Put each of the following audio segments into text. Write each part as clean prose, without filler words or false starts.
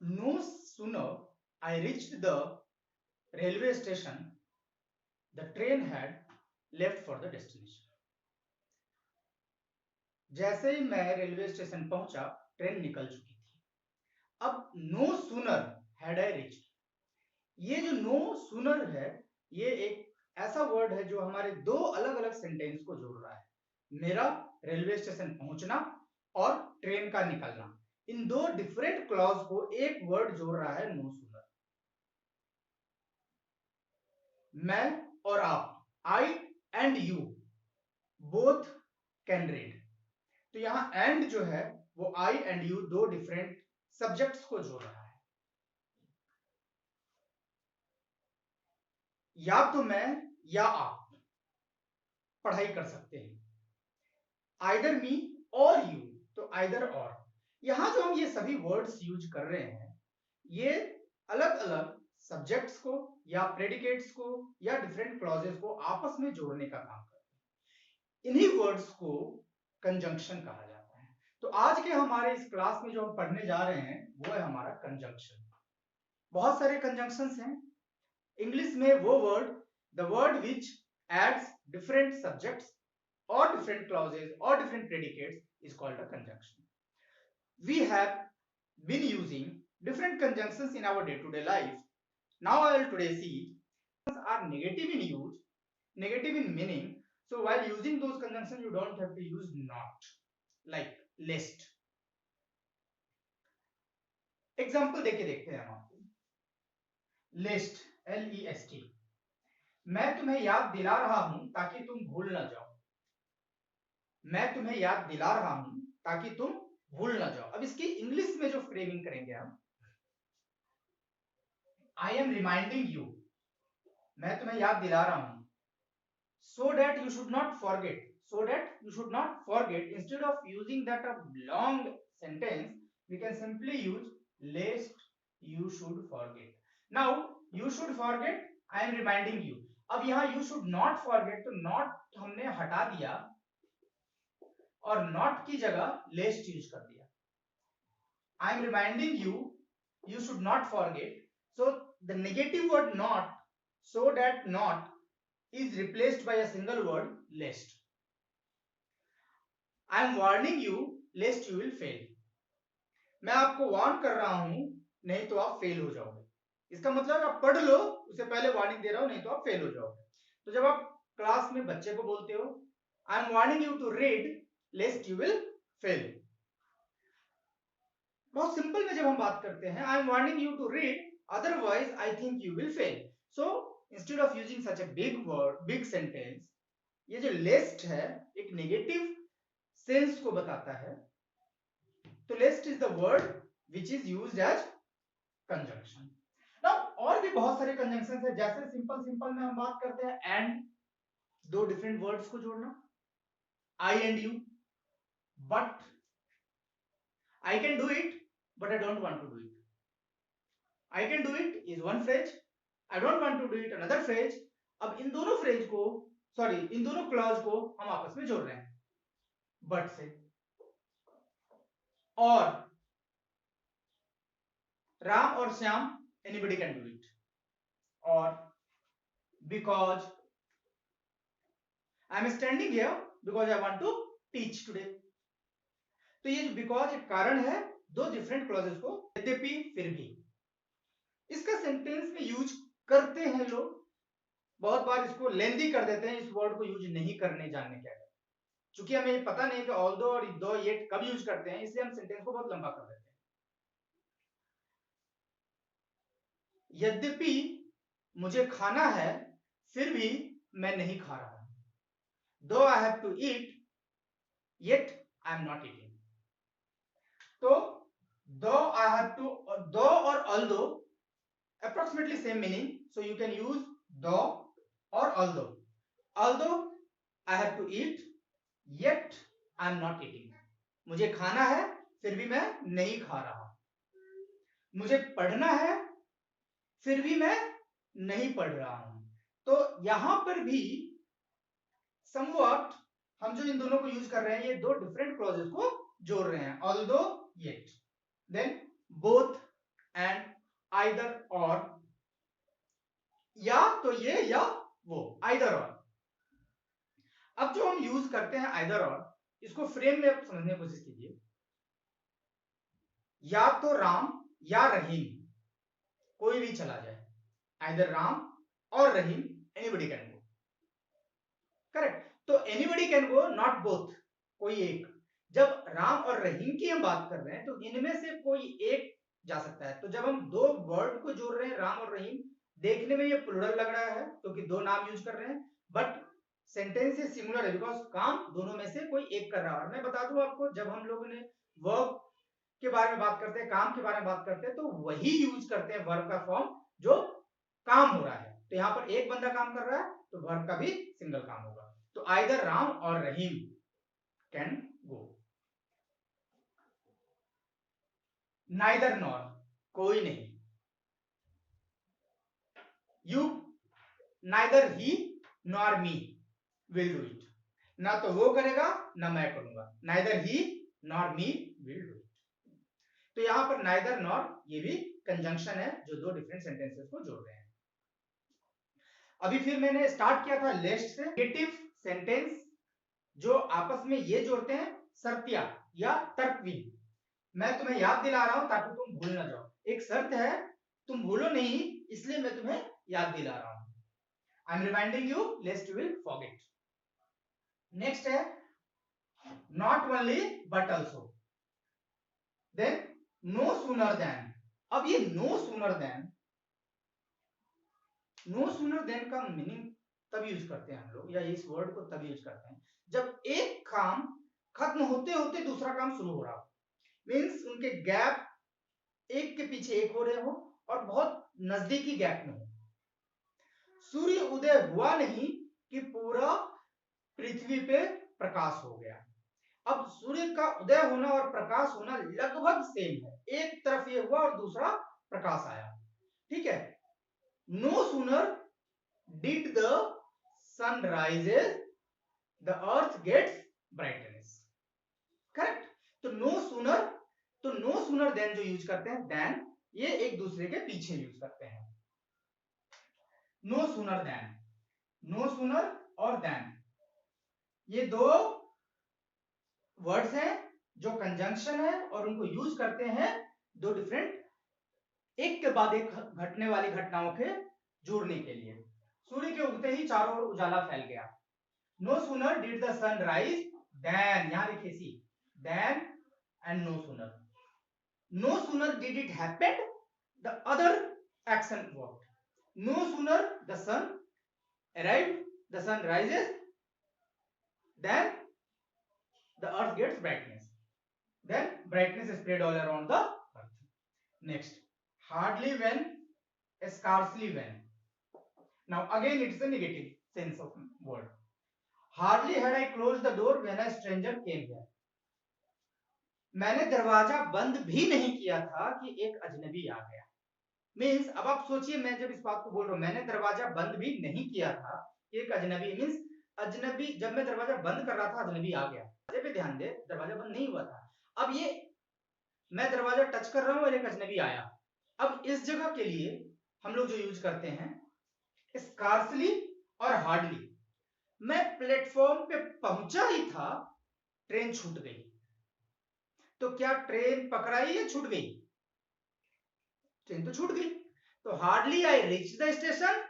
No sooner I reached the railway station, the train had left for the destination. जैसे ही मैं railway station पहुंचा, train निकल चुकी थी। अब no sooner had I reached, ये जो नो सूनर है, ये एक ऐसा वर्ड है जो हमारे दो अलग अलग सेंटेंस को जोड़ रहा है। मेरा रेलवे स्टेशन पहुंचना और ट्रेन का निकलना, इन दो डिफरेंट क्लॉज को एक वर्ड जोड़ रहा है नो सूनर। मैं और आप, I and you both can read, तो यहां एंड जो है वो आई एंड यू दो डिफरेंट सब्जेक्ट्स को जोड़ रहा है। या तो मैं या आप पढ़ाई कर सकते हैं, आइदर मी और यू, तो आइदर और। यहां जो हम ये सभी वर्ड्स यूज कर रहे हैं, ये अलग अलग सब्जेक्ट्स को या प्रेडिकेट्स को या डिफरेंट क्लॉजेस को आपस में जोड़ने का काम करते हैं। इन्हीं वर्ड्स को कंजंक्शन कहा जाता है। तो आज के हमारे इस क्लास में जो हम पढ़ने जा रहे हैं वो है हमारा कंजंक्शन। बहुत सारे कंजंक्शंस हैं। इंग्लिश में वो word, the word which adds different subjects or different clauses or different predicates is called a conjunction. We have been using different conjunctions in our day-to-day life. Now I will today see are negative in use, negative in meaning. So while using those conjunctions, you don't have to use not, like lest. Example देके देखते हैं हम आपको। Lest, L-E-S-T, मैं तुम्हें याद दिला रहा हूं ताकि तुम भूल ना जाओ। मैं तुम्हें याद दिला रहा हूं ताकि तुम भूल ना जाओ। अब इसकी इंग्लिश में जो फ्रेमिंग करेंगे हम, आई एम रिमाइंडिंग यू, मैं तुम्हें याद दिला रहा हूं, so that you should not forget, so that you should not forget, instead of using that a long sentence, we can simply use lest you should forget. Now you should forget, I am reminding you. अब यहां you should not forget, तो not हमने हटा दिया और not की जगह lest use कर दिया। I am reminding you, you should not forget. So the negative word not, so that not is replaced by a single word lest. I am warning you lest you will fail. मैं आपको warn कर रहा हूं, नहीं तो आप fail हो जाओगे। इसका मतलब आप पढ़ लो, उससे पहले वार्निंग दे रहा हूं, नहीं तो आप फेल हो जाओगे। तो जब आप क्लास में बच्चे को बोलते हो, I am warning you to read lest you will fail. बहुत सिंपल में जब हम बात करते हैं, I am warning you to read otherwise I think you will fail. So instead of using such a big word, big sentence, ये जो लेस्ट है एक नेगेटिव सेंस को बताता है। तो lest is the word which is used as conjunction. Now और भी बहुत सारे कंजंक्शंस है, जैसे सिंपल सिंपल में हम बात करते हैं एंड, दो डिफरेंट वर्ड्स को जोड़ना, I and you, but I can do it but I don't want to do it. I can do it is one phrase, I don't want to do it another phrase. अब इन दोनों phrase को, sorry इन दोनों clause को हम आपस में जोड़ रहे हैं बट से। और राम और Shyam, anybody can do it. और because I am standing here because I want to teach today. तो ये जो बिकॉज एक कारण है दो डिफरेंट क्लॉजेस को, यद्यपि फिर भी। इसका सेंटेंस में यूज करते हैं लोग, बहुत बार इसको लेंदी कर देते हैं, इस वर्ड को यूज नहीं करने जानने के अगर। चूंकि हमें पता नहीं कि ऑल्दो और दो ये कब यूज करते हैं, इसलिए हम सेंटेंस को बहुत लंबा कर देते हैं। यद्यपि मुझे खाना है फिर भी मैं नहीं खा रहा हूं, though I have to eat yet I am not eating. तो though I have to, though और although approximately same meaning, so you can use though or although. Although I have to eat yet I am not eating, मुझे खाना है फिर भी मैं नहीं खा रहा। मुझे पढ़ना है फिर भी मैं नहीं पढ़ रहा हूं। तो यहां पर भी somewhat हम जो इन दोनों को यूज कर रहे हैं, ये दो डिफरेंट क्लॉजेस को जोड़ रहे हैं, although yet, then both and either और, या तो ये या वो, आइदर और। अब जो हम यूज करते हैं आइदर और, इसको फ्रेम में समझने की कोशिश कीजिए। या तो राम या रहीम, कोई भी चला जाए, आइदर राम और रहीम, एनीबडी कैन गो, करेक्ट। तो anybody can go, not both, कोई एक। जब राम और रहीम की हम बात कर रहे हैं तो इनमें से कोई एक जा सकता है। तो जब हम दो वर्ड को जोड़ रहे हैं राम और रहीम, देखने में ये प्लूरल लग रहा है क्योंकि दो नाम यूज कर रहे हैं, बट सेंटेंस इज सिंगुलर है बिकॉज काम दोनों में से कोई एक कर रहा है। मैं बता दूं आपको, जब हम लोगों ने वर्ब के बारे में बात करते हैं, काम के बारे में बात करते हैं, तो वही यूज करते हैं वर्ब का फॉर्म जो काम हो रहा है। तो यहाँ पर एक बंदा काम कर रहा है तो वर्ब का भी सिंगल काम होगा। तो आइदर राम और रहीम कैन गो। नाइदर नॉर, कोई नहीं। You, neither he nor me will do it, ना तो वो करेगा ना मैं करूंगा। Neither he nor me will do it. तो यहां पर नाइदर नॉर ये भी कंजंक्शन है जो दो डिफरेंट सेंटेंसेस को जोड़ रहे हैं। अभी फिर मैंने स्टार्ट किया था लेस्ट से। नेगेटिव सेंटेंस जो आपस में ये जोड़ते हैं शर्तिया या तर्कविहीन। मैं तुम्हें याद दिला रहा हूं ताकि तुम भूल ना जाओ। एक शर्त है, तुम भूलो नहीं, इसलिए मैं तुम्हें याद दिला रहा हूं। I am reminding you lest you will forget. Next है not only but also, than no sooner than. अब ये no sooner then, no sooner than का मीनिंग तब यूज करते हैं हम लोग, या इस वर्ड को तब यूज करते हैं जब एक काम खत्म होते होते दूसरा काम शुरू हो रहा हो। मीन्स उनके गैप एक के पीछे एक हो रहे हो और बहुत नजदीकी गैप में हो। सूर्य उदय हुआ नहीं कि पूरा पृथ्वी पे प्रकाश हो गया। अब सूर्य का उदय होना और प्रकाश होना लगभग सेम है, एक तरफ ये हुआ और दूसरा प्रकाश आया, ठीक है। No sooner did the sun rises the earth gets brightness, correct. तो नो सूनर देन जो यूज करते हैं, देन ये एक दूसरे के पीछे यूज करते हैं। No sooner then, no sooner और देन, ये दो वर्ड्स हैं जो कंजंक्शन है और उनको यूज करते हैं दो डिफरेंट, एक के बाद एक घटने वाली घटनाओं के जोड़ने के लिए। सूर्य के उगते ही चारों ओर उजाला फैल गया। No sooner did the sun rise than, यहां देखिए see, than and no sooner, no sooner did it happened the other action work. No sooner the sun arrived, the sun rises, than the earth gets brightness, then brightness is spread all around the earth. Next, hardly when, scarcely when. Now again it's a negative sense of word. Hardly had I closed the door when a stranger came here. मैंने दरवाजा बंद भी नहीं किया था कि एक अजनबी आ गया। मीन्स अब आप सोचिए, मैं जब इस बात को बोल रहा हूं मैंने दरवाजा बंद भी नहीं किया था कि एक अजनबी, मीन्स अजनबी, जब मैं दरवाजा बंद कर रहा था अजनबी आ गया। पे ध्यान दे, दरवाजा बंद नहीं हुआ था। अब ये मैं दरवाजा टच कर रहा हूं और एक अजनबी आया। अब इस जगह के लिए हम लोग जो यूज करते हैं स्कार्सली और हार्डली। मैं प्लेटफॉर्म पे पहुंचा ही था, ट्रेन छूट गई। तो क्या ट्रेन पकड़ाई या छूट गई? ट्रेन तो छूट गई। तो hardly I reach the station,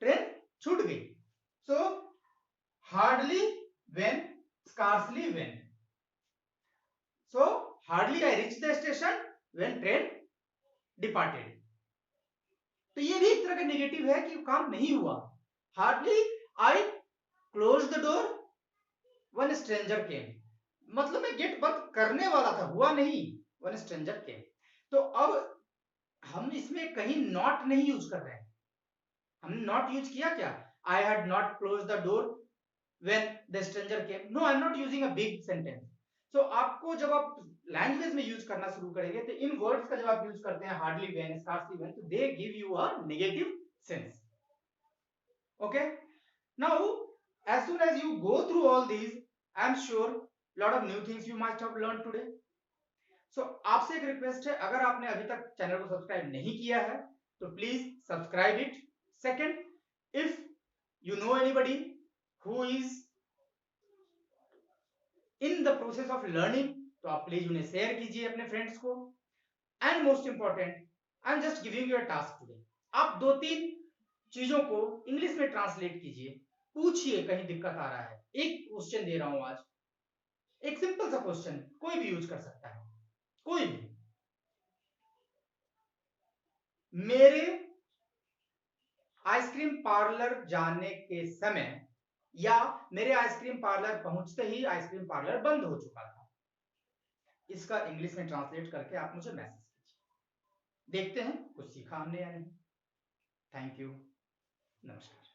train छूट गई। सो hardly when, scarcely when. So hardly I reached the station when train departed. तो ये भी एक तरह का नेगेटिव है कि काम नहीं हुआ। Hardly I closed the door when stranger came, मतलब मैं गेट बंद करने वाला था, हुआ नहीं, when stranger came। तो अब हम इसमें कहीं नॉट नहीं यूज कर रहे हैं। हमने नॉट यूज किया क्या? I had not closed the door when the stranger came. No, I'm not using a big sentence. So आपको जब आप लैंग्वेज में यूज करना शुरू करेंगे तो इन वर्ड्स का जब आप यूज करते हैं हार्डली व्हेन, स्कार्सली व्हेन, तो they give you a negative sense. Okay? Now, as soon as you go through all these, I'm sure lot of new things you must have learned today. आपसे एक request है, अगर आपने अभी तक channel को subscribe नहीं किया है तो please subscribe it. Second, if you know anybody who is in the process of learning तो आप प्लीज उन्हें शेयर कीजिए अपने फ्रेंड्स को। And most important, I am just giving you a task today. आप 2-3 चीजों को इंग्लिश में ट्रांसलेट कीजिए, पूछिए कहीं दिक्कत आ रहा है। एक क्वेश्चन दे रहा हूं आज, एक सिंपल सा क्वेश्चन, कोई भी यूज कर सकता है, कोई भी। मेरे आइसक्रीम पार्लर जाने के समय या मेरे आइसक्रीम पार्लर पहुंचते ही आइसक्रीम पार्लर बंद हो चुका था। इसका इंग्लिश में ट्रांसलेट करके आप मुझे मैसेज कीजिए। देखते हैं कुछ सीखा हमने या नहीं। थैंक यू, नमस्कार।